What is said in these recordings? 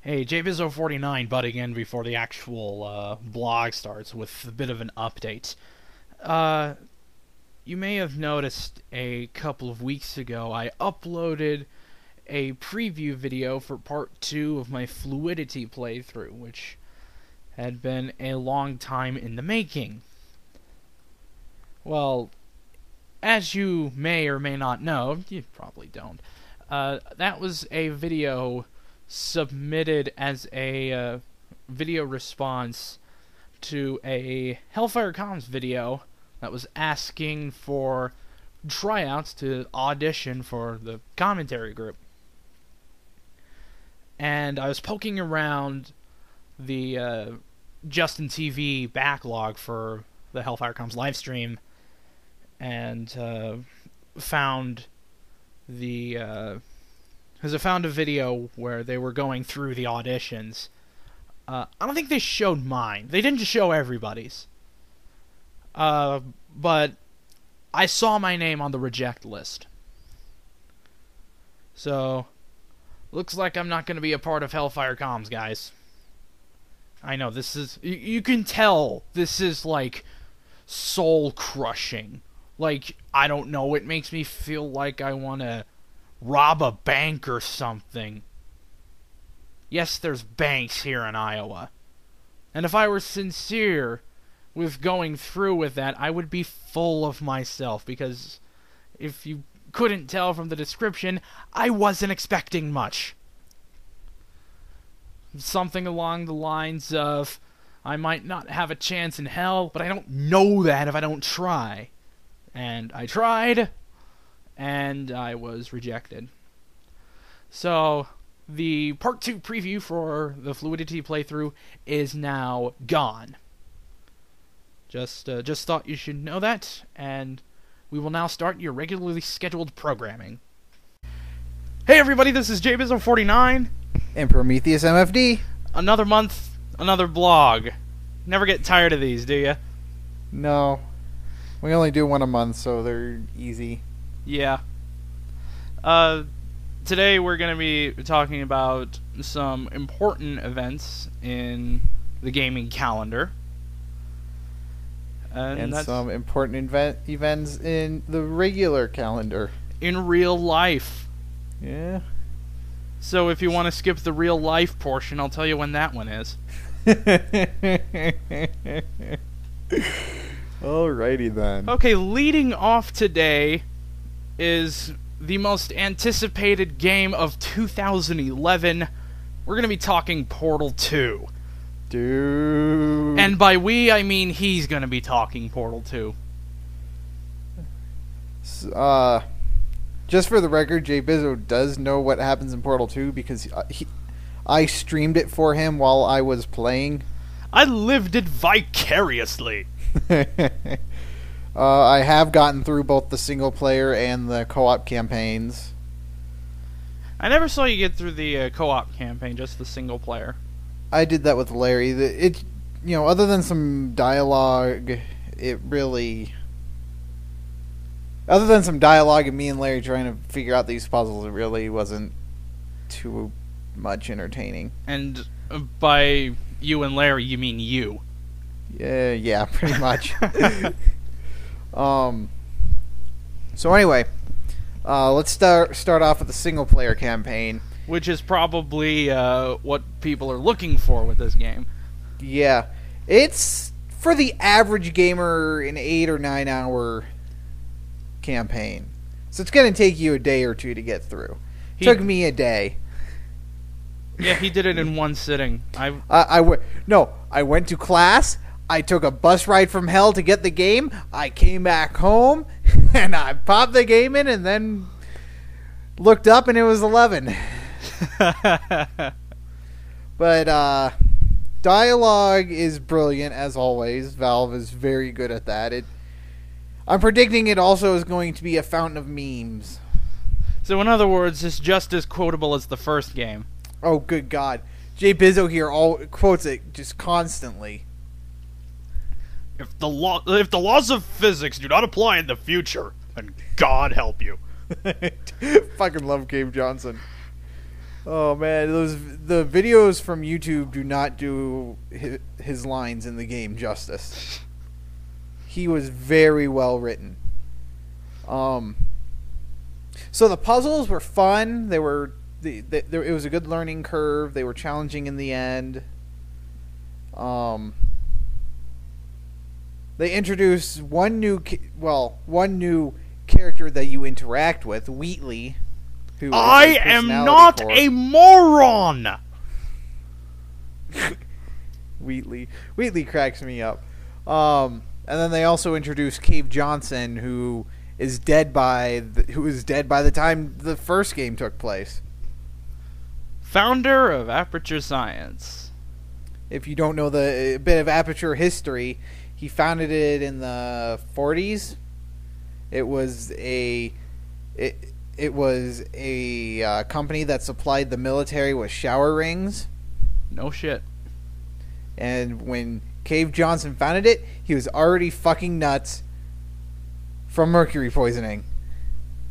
Hey, Jbizzo 49 butting in before the actual blog starts with a bit of an update. You may have noticed a couple of weeks ago I uploaded a preview video for part 2 of my Fluidity playthrough, which had been a long time in the making. Well, as you may or may not know, you probably don't, that was a video submitted as a video response to a Hellfire Comms video that was asking for tryouts to audition for the commentary group. And I was poking around the Justin TV backlog for the Hellfire Comms livestream and found the because I found a video where they were going through the auditions. I don't think they showed mine. They didn't show everybody's. But I saw my name on the reject list. So, looks like I'm not going to be a part of Hellfire Comms, guys. I know, this is... You can tell this is, like, soul-crushing. Like, I don't know, it makes me feel like I want to rob a bank or something. Yes, there's banks here in Iowa. And if I were sincere with going through with that, I would be full of myself, because if you couldn't tell from the description, I wasn't expecting much. Something along the lines of, I might not have a chance in hell, but I don't know that if I don't try. And I tried, and I was rejected. So, the Part 2 preview for the Fluidity playthrough is now gone. Just thought you should know that, and we will now start your regularly scheduled programming. Hey everybody, this is Jbizzo 49 and Prometheus MFD. Another month, another blog. Never get tired of these, do you? No. We only do one a month, so they're easy. Yeah. Today we're going to be talking about some important events in the gaming calendar. And some important events in the regular calendar. In real life. Yeah. So if you want to skip the real life portion, I'll tell you when that one is. Alrighty then. Okay, leading off today is the most anticipated game of 2011. We're going to be talking Portal 2. Dude. And by we, I mean he's going to be talking Portal 2. Just for the record, Jbizzo does know what happens in Portal 2 because I streamed it for him while I was playing. I lived it vicariously. I have gotten through both the single player and the co-op campaigns. I never saw you get through the co-op campaign, just the single player. I did that with Larry. Other than some dialogue, other than some dialogue and me and Larry trying to figure out these puzzles, it really wasn't too much entertaining. And by you and Larry, you mean you? Yeah, pretty much. So anyway, let's start off with the single player campaign, which is probably what people are looking for with this game. Yeah, it's for the average gamer an 8 or 9 hour campaign, so it's going to take you a day or two to get through. Took me a day. Yeah, he did it in one sitting. I went to class. I took a bus ride from hell to get the game. I came back home, and I popped the game in, and then looked up, and it was 11. But dialogue is brilliant, as always. Valve is very good at that. I'm predicting it also is going to be a fountain of memes. So in other words, it's just as quotable as the first game. Oh, good God. Jbizzo here quotes it just constantly. If the laws of physics do not apply in the future, then God help you. Fucking love Gabe Johnson. Oh man, the videos from YouTube do not do his lines in the game justice. He was very well written. So the puzzles were fun. They were it was a good learning curve. They were challenging in the end. They introduced one new character that you interact with, Wheatley. Who I am not a moron. Wheatley cracks me up. And then they also introduced Cave Johnson, who is dead by the time the first game took place. Founder of Aperture Science. If you don't know the bit of Aperture history, he founded it in the 40s. It was a company that supplied the military with shower rings. No shit. And when Cave Johnson founded it, he was already fucking nuts from mercury poisoning.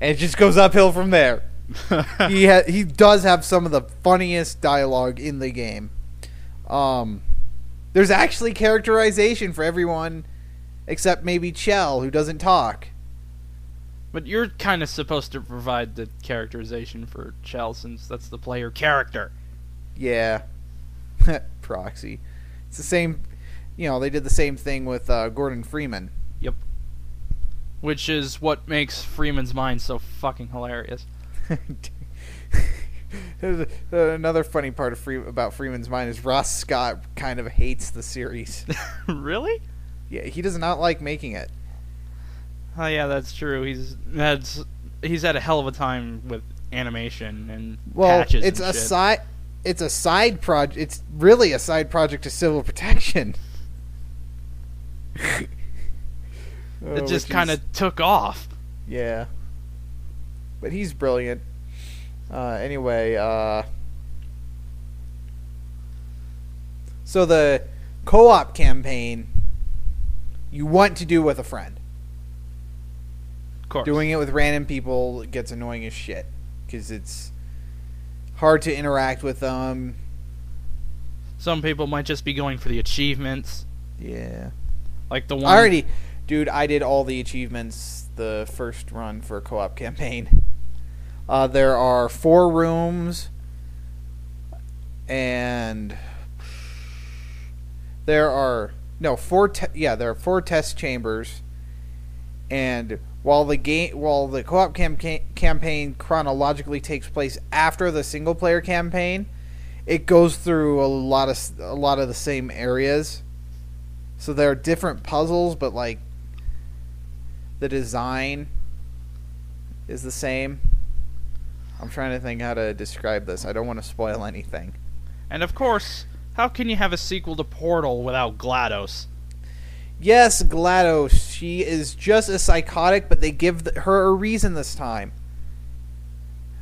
And it just goes uphill from there. He does have some of the funniest dialogue in the game. There's actually characterization for everyone except maybe Chell, who doesn't talk. But you're kind of supposed to provide the characterization for Chell, since that's the player character. Yeah. Proxy. It's the same, they did the same thing with Gordon Freeman. Yep. Which is what makes Freeman's mind so fucking hilarious. Another funny part about Freeman's mind is Ross Scott kind of hates the series. Really? Yeah, he does not like making it. Oh yeah, that's true. He's had a hell of a time with animation and patches it's and a shit. It's a side project. It's really a side project to Civil Protection. It just kind of took off. Yeah. But he's brilliant. Anyway, so the co-op campaign you want to do with a friend. Of course. Doing it with random people gets annoying as shit because it's hard to interact with them. Some people might just be going for the achievements. Yeah. Like the one... I did all the achievements the first run for a co-op campaign. There are 4 rooms, and there are 4 test chambers, and while the co-op campaign chronologically takes place after the single player campaign, it goes through a lot of the same areas. So there are different puzzles, but like the design is the same. I'm trying to think how to describe this. I don't want to spoil anything. And of course, how can you have a sequel to Portal without GLaDOS? Yes, GLaDOS. She is just as psychotic, but they give her a reason this time.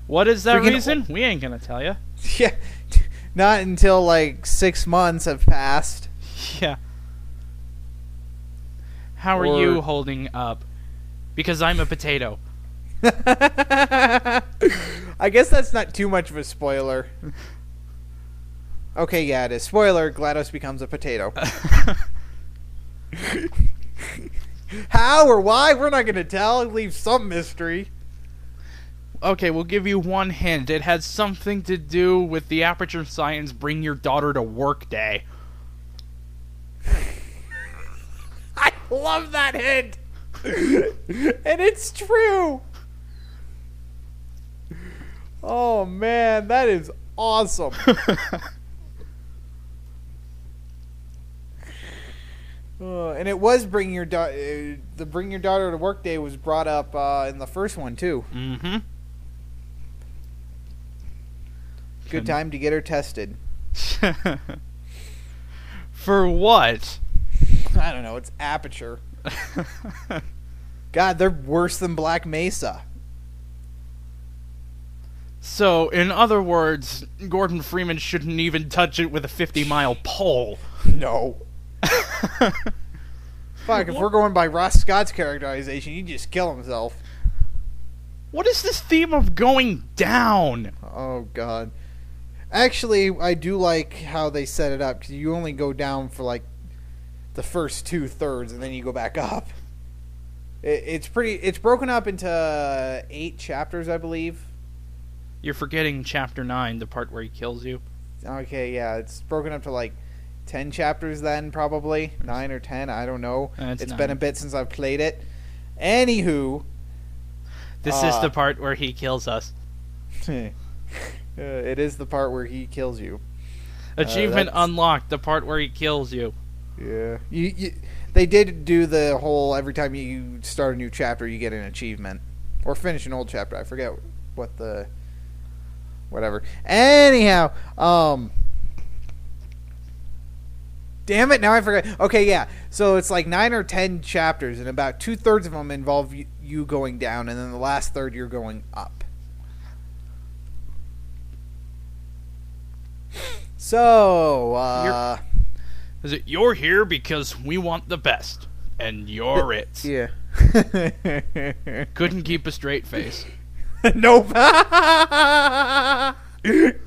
What is that reason? We ain't gonna tell you. Yeah, not until like 6 months have passed. Yeah. How are you holding up? Because I'm a potato. I guess that's not too much of a spoiler. Okay, yeah, it is. Spoiler, GLaDOS becomes a potato. How or why? We're not going to tell. It leaves some mystery. Okay, we'll give you one hint. It has something to do with the Aperture Science Bring Your Daughter to Work Day. I love that hint! And it's true! Oh man, that is awesome. And it was Bring Your Daughter to Work Day was brought up in the first one too. Mm-hmm. Good time to get her tested. For what? I don't know, it's Aperture. God, they're worse than Black Mesa. So, in other words, Gordon Freeman shouldn't even touch it with a 50-mile pole. No. Fuck, if we're going by Ross Scott's characterization, he'd just kill himself. What is this theme of going down? Oh, God. Actually, I do like how they set it up, because you only go down for like the first 2/3 and then you go back up. It's broken up into 8 chapters, I believe. You're forgetting chapter 9, the part where he kills you. Okay, yeah, it's broken up to like 10 chapters then, probably 9 or 10. I don't know. It's been a bit since I've played it. Anywho, this is the part where he kills us. It is the part where he kills you. Achievement unlocked, the part where he kills you. Yeah. They did do the whole, every time you start a new chapter, you get an achievement. Or finish an old chapter. I forget what the... Whatever. Anyhow, damn it, now I forgot. Okay, yeah. So it's like 9 or 10 chapters, and about 2/3 of them involve you going down, and then the last third you're going up. So, you're here because we want the best, and you're it. Yeah. Couldn't keep a straight face. Nope.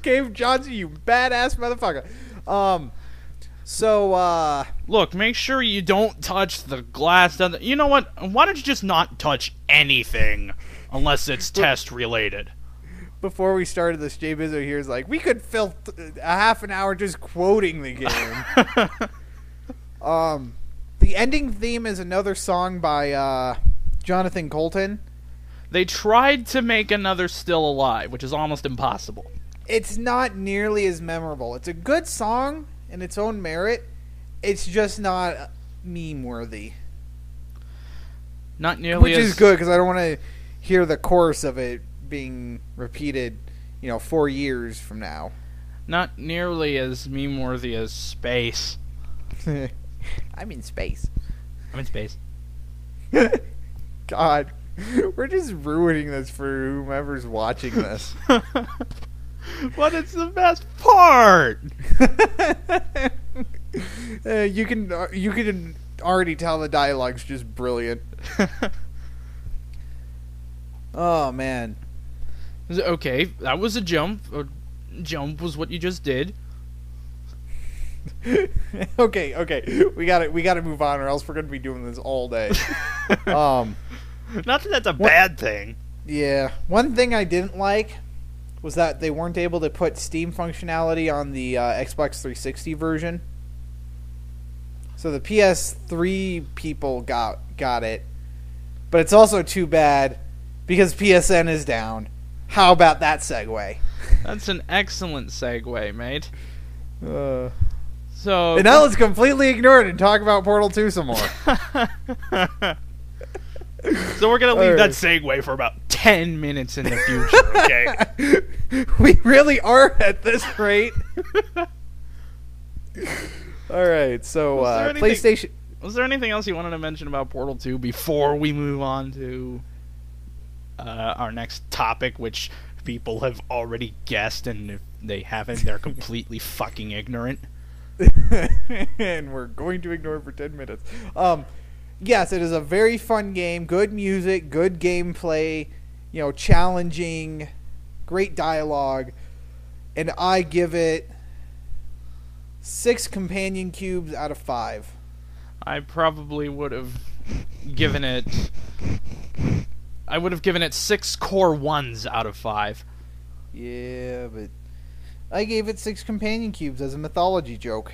Cave Johnson, you badass motherfucker. Look, make sure you don't touch the glass. You know what? Why don't you just not touch anything unless it's test related? Before we started this, Jbizzo here is like, we could fill a half an hour just quoting the game. The ending theme is another song by Jonathan Colton. They tried to make another Still Alive, which is almost impossible. It's not nearly as memorable. It's a good song in its own merit. It's just not meme-worthy. Not nearly Which is good, because I don't want to hear the chorus of it being repeated, 4 years from now. Not nearly as meme-worthy as Space. I'm in space. I'm in space. God. We're just ruining this for whomever's watching this. But it's the best part! You can already tell the dialogue's just brilliant. Oh, man. Okay, that was a jump. A jump was what you just did. Okay. We gotta move on, or else we're gonna be doing this all day. Not that that's a bad thing. Yeah. One thing I didn't like was that they weren't able to put Steam functionality on the Xbox 360 version. So the PS3 people got it. But it's also too bad because PSN is down. How about that segue? That's an excellent segue, mate. And So now let's completely ignore it and talk about Portal 2 some more. So we're going to leave that segue for about 10 minutes in the future, okay? We really are at this rate. Alright, so PlayStation... Was there anything else you wanted to mention about Portal 2 before we move on to our next topic, which people have already guessed, and if they haven't, they're completely fucking ignorant? And we're going to ignore it for 10 minutes. Yes, it is a very fun game. Good music, good gameplay, challenging, great dialogue. And I give it 6 companion cubes out of 5. I probably would have given it... I would have given it 6 core 1s out of 5. Yeah, but I gave it 6 companion cubes as a mythology joke.